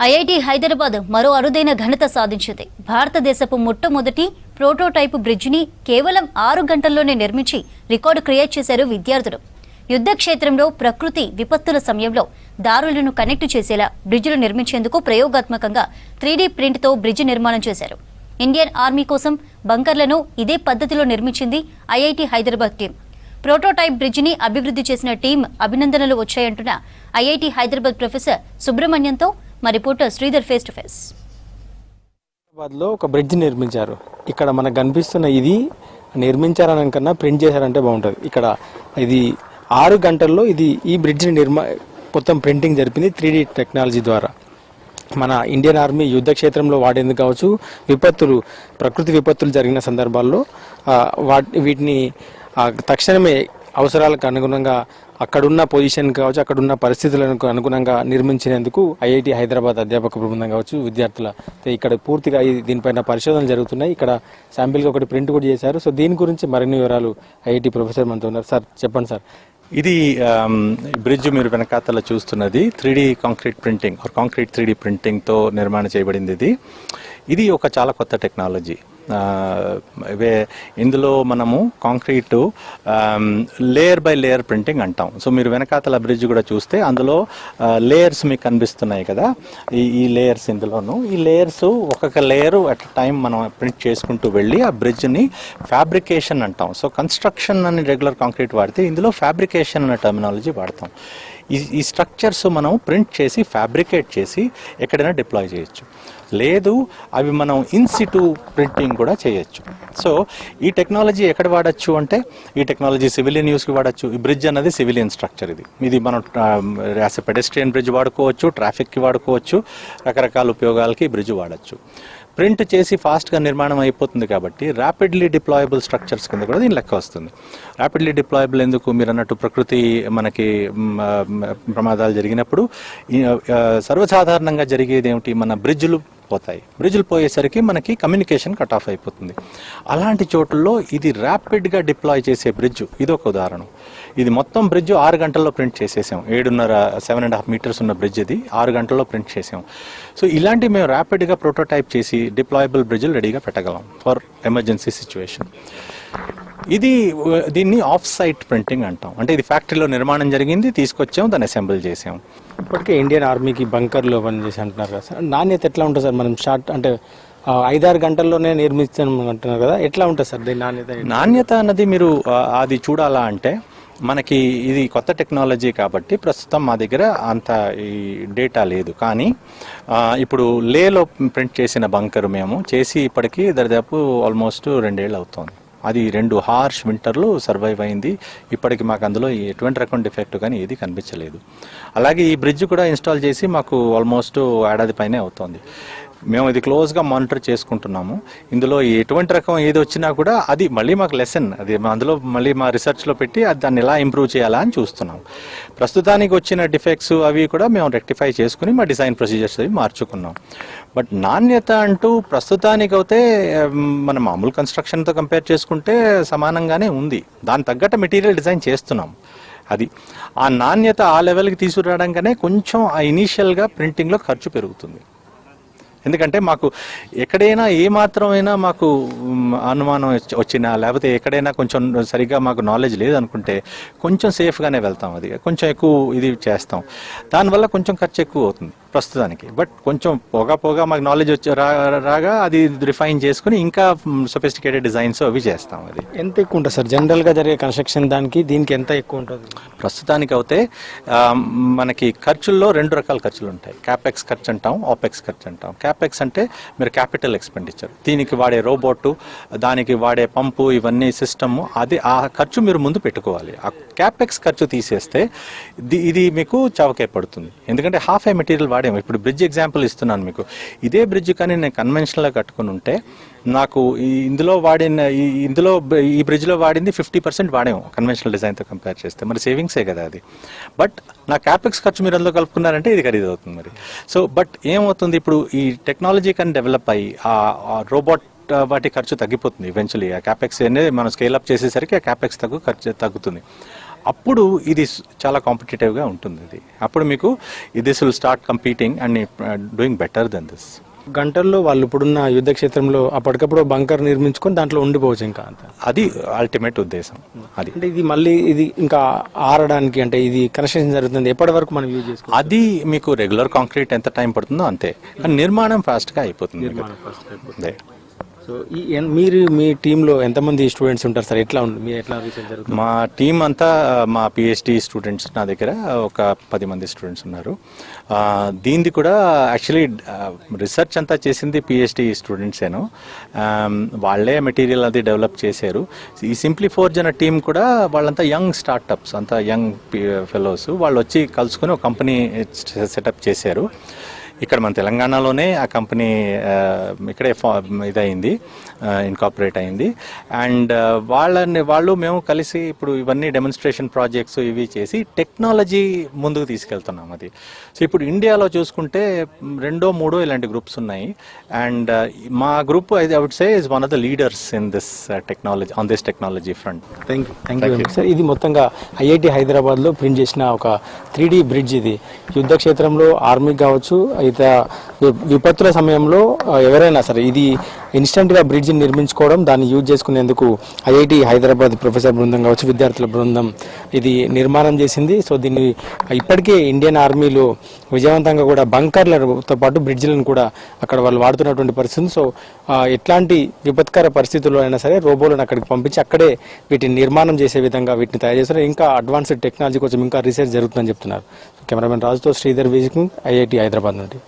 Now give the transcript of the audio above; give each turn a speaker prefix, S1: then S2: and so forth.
S1: IIT Hyderabad మరో అరుదైన ఘనత సాధించింది. భారతదేశపు మొట్టమొదటి ప్రోటోటైప్ బ్రిడ్జిని కేవలం 6 గంటల్లోనే నిర్మించి రికార్డు క్రియేట్ చేశారు విద్యార్థులు. యుద్ధ క్షేత్రంలో ప్రకృతి విపత్తుల సమయంలో దారులను కనెక్ట్ చేసేలా బ్రిడ్జిలు నిర్మించేందుకు ప్రయోగాత్మకంగా 3D ప్రింట్తో బ్రిడ్జి నిర్మాణం చేశారు. ఇండియన్ ఆర్మీ కోసం బంకర్లను ఇదే పద్ధతిలో నిర్మించింది ఐఐటి హైదరాబాద్ టీం. ప్రోటోటైప్ బ్రిడ్జిని అభివృద్ధి చేసిన టీం అభినందనలు వచ్చాయంటున్న ఐఐటి హైదరాబాద్ ప్రొఫెసర్ సుబ్రహ్మణ్యంతో మా reporter Sridhar face to face.
S2: హైదరాబాద్లో ఒక బ్రిడ్జ్ నిర్మించారు. ఇక్కడ మనకు కనిపిస్తున్న ఇది నిర్మించారని కన్నా ప్రింట్ చేశారంటే బాగుంటుంది. ఇక్కడ ఇది 6 గంటల్లో ఈ బ్రిడ్జిని మొత్తం ప్రింటింగ్ జరిపింది 3D టెక్నాలజీ ద్వారా. మన ఇండియన్ ఆర్మీ యుద్ధ క్షేత్రంలో వాడేందుకు కావచ్చు, ప్రకృతి విపత్తులు జరిగిన సందర్భాల్లో వీటిని తక్షణమే అవసరాలకు అనుగుణంగా అక్కడున్న పొజిషన్ కావచ్చు, అక్కడున్న పరిస్థితులకు అనుగుణంగా నిర్మించినందుకు ఐఐటి హైదరాబాద్ అధ్యాపక బృందం కావచ్చు, విద్యార్థుల ఇక్కడ పూర్తిగా దీనిపైన పరిశోధనలు జరుగుతున్నాయి. ఇక్కడ శాంపిల్గా ఒకటి ప్రింట్ కూడా చేశారు. సో దీని గురించి మరిన్ని వివరాలు ఐఐటి ప్రొఫెసర్ మనతో ఉన్నారు. సార్ చెప్పండి సార్.
S3: ఇది బ్రిడ్జ్ మీరు వెనకాతల చూస్తున్నది 3D concrete printing concrete 3D ప్రింటింగ్తో నిర్మాణం చేయబడింది. ఇది ఒక చాలా కొత్త టెక్నాలజీ. ఇందులో మనము concrete layer by layer printing అంటాం. సో మీరు వెనకాతల బ్రిడ్జ్ కూడా చూస్తే అందులో లేయర్స్ మీకు కనిపిస్తున్నాయి కదా, ఈ లేయర్స్ ఇందులోను ఈ లేయర్స్ ఒక్కొక్క లేయర్ అట్ టైం మనం ప్రింట్ చేసుకుంటూ వెళ్ళి ఆ బ్రిడ్జ్ని ఫ్యాబ్రికేషన్ అంటాం. సో కన్స్ట్రక్షన్ అని రెగ్యులర్ కాంక్రీట్ వాడితే ఇందులో ఫ్యాబ్రికేషన్ అనే టర్మినాలజీ వాడతాం. ఈ స్ట్రక్చర్స్ మనం ప్రింట్ చేసి ఫ్యాబ్రికేట్ చేసి ఎక్కడైనా డిప్లాయ్ చేయొచ్చు, లేదు అవి మనం ఇన్సిటు ప్రింటింగ్ కూడా చేయొచ్చు. సో ఈ టెక్నాలజీ ఎక్కడ వాడచ్చు అంటే ఈ టెక్నాలజీ సివిలియన్ యూస్కి వాడచ్చు. ఈ బ్రిడ్జ్ అన్నది సివిలియన్ స్ట్రక్చర్. ఇది మనం యాజ్ ఎ పెడెస్ట్రియన్ బ్రిడ్జ్ వాడుకోవచ్చు, ట్రాఫిక్కి వాడుకోవచ్చు, రకరకాల ఉపయోగాలకి ఈ బ్రిడ్జ్ వాడచ్చు. ప్రింట్ చేసి ఫాస్ట్గా నిర్మాణం అయిపోతుంది కాబట్టి ర్యాపిడ్లీ డిప్లాయబుల్ స్ట్రక్చర్స్ కింద కూడా దీని లెక్క వస్తుంది. ర్యాపిడ్లీ డిప్లాయబుల్ ఎందుకు, మీరు అన్నట్టు ప్రకృతి మనకి ప్రమాదాలు జరిగినప్పుడు సర్వసాధారణంగా జరిగేది ఏమిటి, మన బ్రిడ్జ్లు పోయేసరికి మనకి కమ్యూనికేషన్ కట్ ఆఫ్ అయిపోతుంది. అలాంటి చోట్లలో ఇది ర్యాపిడ్గా డిప్లాయ్ చేసే బ్రిడ్జ్ ఇది ఒక ఉదాహరణ. ఇది మొత్తం బ్రిడ్జ్ 6 గంటల్లో ప్రింట్ చేసేసాం. 7.5 మీటర్స్ ఉన్న బ్రిడ్జ్ ఇది 6 గంటల్లో ప్రింట్ చేసాం. సో ఇలాంటి మేము ర్యాపిడ్గా ప్రోటోటైప్ చేసి డిప్లాయబుల్ బ్రిడ్జ్లు రెడీగా పెట్టగలం ఫర్ ఎమర్జెన్సీ సిచ్యువేషన్. దీన్ని ఆఫ్ సైట్ ప్రింటింగ్ అంటాం. అంటే ఇది ఫ్యాక్టరీలో నిర్మాణం జరిగింది, తీసుకొచ్చాం, దాన్ని అసెంబుల్ చేసాం.
S2: ఇప్పటికే ఇండియన్ ఆర్మీకి బంకర్లో పనిచేసి అంటున్నారు కదా సార్, నాణ్యత ఎట్లా ఉంటుంది సార్? మనం షార్ట్ అంటే 5-6 గంటల్లోనే నిర్మిస్తాం అంటున్నారు కదా, ఎట్లా ఉంటుంది సార్ దీని
S3: నాణ్యత అన్నది మీరు అది చూడాలా అంటే, మనకి ఇది కొత్త టెక్నాలజీ కాబట్టి ప్రస్తుతం మా దగ్గర అంత ఈ డేటా లేదు. కానీ ఇప్పుడు లేలో ప్రింట్ చేసిన బంకర్ మేము చేసి ఇప్పటికీ దాదాపు ఆల్మోస్ట్ 2 ఏళ్ళు అవుతుంది. అది 2 హార్ష్ వింటర్లు సర్వైవ్ అయింది. ఇప్పటికి మాకు అందులో ఎటువంటి రకం డిఫెక్ట్ కానీ ఏది కనిపించలేదు. అలాగే ఈ బ్రిడ్జ్ కూడా ఇన్స్టాల్ చేసి మాకు ఆల్మోస్ట్ ఏడాది పైనే అవుతుంది. మేము ఇది క్లోజ్గా మానిటర్ చేసుకుంటున్నాము. ఇందులో ఎటువంటి రకం ఏది వచ్చినా కూడా అది మళ్ళీ మాకు లెసన్, అది అందులో మళ్ళీ మా రీసెర్చ్లో పెట్టి దాన్ని ఎలా ఇంప్రూవ్ చేయాలా అని చూస్తున్నాం. ప్రస్తుతానికి వచ్చిన డిఫెక్ట్స్ అవి కూడా మేము రెక్టిఫై చేసుకుని మా డిజైన్ ప్రొసీజర్స్ అవి మార్చుకున్నాం. బట్ నాణ్యత అంటూ ప్రస్తుతానికి అయితే మన మామూలు కన్స్ట్రక్షన్తో కంపేర్ చేసుకుంటే సమానంగానే ఉంది. దాని తగ్గట్టు మెటీరియల్ డిజైన్ చేస్తున్నాం. అది ఆ నాణ్యత ఆ లెవెల్కి తీసుకురావడానికనే కొంచెం ఆ ఇనీషియల్గా ప్రింటింగ్లో ఖర్చు పెరుగుతుంది. ఎందుకంటే మాకు ఎక్కడైనా ఏమాత్రమైనా మాకు అనుమానం వచ్చినా, లేకపోతే ఎక్కడైనా కొంచెం సరిగ్గా మాకు నాలెడ్జ్ లేదనుకుంటే కొంచెం సేఫ్గానే వెళ్తాం. అది కొంచెం ఎక్కువ ఇది చేస్తాం. దానివల్ల కొంచెం ఖర్చు ఎక్కువ అవుతుంది ప్రస్తుతానికి. బట్ కొంచెం పోగా మాకు నాలెడ్జ్ రాగా అది రిఫైన్ చేసుకుని ఇంకా సొఫిస్టికేటెడ్ డిజైన్స్ అవి చేస్తాం. అది
S2: ఎంత ఎక్కువ ఉంటుంది సార్ జనరల్గా జరిగే కన్స్ట్రక్షన్ దీనికి ఎంత ఎక్కువ ఉంటుంది?
S3: ప్రస్తుతానికి అయితే మనకి ఖర్చుల్లో 2 రకాల ఖర్చులు ఉంటాయి. క్యాపెక్స్ ఖర్చు అంటాం, ఆపెక్స్ ఖర్చు అంటాం. క్యాపెక్స్ అంటే మీరు క్యాపిటల్ ఎక్స్పెండిచర్, దీనికి వాడే రోబోటు, దానికి వాడే పంపు, ఇవన్నీ సిస్టమ్, అది ఆ ఖర్చు మీరు ముందు పెట్టుకోవాలి. ఆ క్యాపెక్స్ ఖర్చు తీసేస్తే ఇది మీకు చవకే పడుతుంది. ఎందుకంటే హాఫ్ ఏ మెటీరియల్ వాడేము. ఇప్పుడు బ్రిడ్జ్ ఎగ్జాంపుల్ ఇస్తున్నాను మీకు. ఇదే బ్రిడ్జ్ కానీ నేను కన్వెన్షనల్గా కట్టుకుని ఉంటే నాకు ఈ బ్రిడ్జ్లో వాడింది 50% వాడేము కన్వెన్షనల్ డిజైన్తో కంపేర్ చేస్తే. మరి సేవింగ్సే కదా అది. బట్ నా క్యాపెక్స్ ఖర్చు మీరు అందులో కలుపుకున్నారంటే ఇది ఖరీదు అవుతుంది మరి. సో బట్ ఏమవుతుంది, ఇప్పుడు ఈ టెక్నాలజీ కానీ డెవలప్ అయ్యి ఆ రోబోట్ వాటి ఖర్చు తగ్గిపోతుంది ఈవెన్చువల్లీ. ఆ క్యాపెక్స్ అనేది మనం స్కేల్ అప్ చేసేసరికి ఆ క్యాపెక్స్ ఖర్చు తగ్గుతుంది. అప్పుడు ఇది చాలా కాంపిటేటివ్గా ఉంటుంది. ఇది అప్పుడు మీకు this will start competing and doing better then this.
S2: గంటల్లో వాళ్ళు ఇప్పుడున్న యుద్ధ క్షేత్రంలో అప్పటికప్పుడు బంకర్ నిర్మించుకొని దాంట్లో ఉండిపోవచ్చు ఇంకా అంత.
S3: అది అల్టిమేట్ ఉద్దేశం. అది
S2: అంటే ఇది మళ్ళీ ఇది ఇంకా ఆరడానికి అంటే ఇది కన్స్ట్రక్షన్ జరుగుతుంది ఎప్పటి వరకు మనం యూజ్ చేసుకోవాలి?
S3: అది మీకు రెగ్యులర్ కాంక్రీట్ ఎంత టైం పడుతుందో అంతే, కానీ నిర్మాణం ఫాస్ట్గా అయిపోతుంది. అదే.
S2: సో మీరు మీ టీంలో ఎంతమంది స్టూడెంట్స్ ఉంటారు సార్? ఎట్లా ఉంది మీ ఎట్లా రీసెర్చ్ జరుగుతుంది?
S3: మా టీం అంతా మా పిహెచ్డి స్టూడెంట్స్ నా దగ్గర ఒక 10 మంది స్టూడెంట్స్ ఉన్నారు. దీనిది కూడా యాక్చువల్లీ రీసెర్చ్ అంతా చేసింది పిహెచ్డి స్టూడెంట్సేను. వాళ్ళే మెటీరియల్ అది డెవలప్ చేశారు. ఈ సింప్లీ ఫోర్జ్ అనే టీం కూడా వాళ్ళంతా యంగ్ స్టార్టప్స్, అంతా యంగ్ ఫెలోస్. వాళ్ళు వచ్చి కలుసుకొని ఒక కంపెనీ సెటప్ చేశారు. ఇక్కడ మన తెలంగాణలోనే ఆ కంపెనీ ఇక్కడే ఇదైంది, ఇన్కార్పొరేట్ అయింది. అండ్ వాళ్ళు మేము కలిసి ఇప్పుడు ఇవన్నీ డెమోన్స్ట్రేషన్ ప్రాజెక్ట్స్ ఇవి చేసి టెక్నాలజీ ముందుకు తీసుకెళ్తున్నాం. అది సో ఇప్పుడు ఇండియాలో చూసుకుంటే 2-3 ఇలాంటి గ్రూప్స్ ఉన్నాయి. అండ్ మా group I would say is one of the leaders in this technology, on this technology front.
S2: Thank you sir. ఇది మొత్తంగా ఐఐటి హైదరాబాద్లో ప్రింట్ చేసిన ఒక 3D బ్రిడ్జ్. ఇది యుద్ధ క్షేత్రంలో ఆర్మీ కావచ్చు, అయితే విపత్తుల సమయంలో ఎవరైనా సరే ఇది ఇన్స్టెంట్గా బ్రిడ్జిని నిర్మించుకోవడం, దాన్ని యూజ్ చేసుకునేందుకు ఐఐటి హైదరాబాద్ ప్రొఫెసర్ బృందం కావచ్చు, విద్యార్థుల బృందం ఇది నిర్మాణం చేసింది. సో దీన్ని ఇప్పటికే ఇండియన్ ఆర్మీలో విజయవంతంగా కూడా బంకర్లతో పాటు బ్రిడ్జిలను కూడా అక్కడ వాళ్ళు వాడుతున్నటువంటి పరిస్థితి. సో ఎట్లాంటి విపత్కర పరిస్థితుల్లో అయినా సరే రోబోలను అక్కడికి పంపించి అక్కడే వీటిని నిర్మాణం చేసే విధంగా వీటిని తయారు చేస్తారు. ఇంకా అడ్వాన్స్డ్ టెక్నాలజీ కోసం ఇంకా రీసెర్చ్ జరుగుతుందని చెప్తున్నారు. కెమెరామెన్ రాజుతో శ్రీధర్ విజయ్, ఐఐటి హైదరాబాద్ నుండి.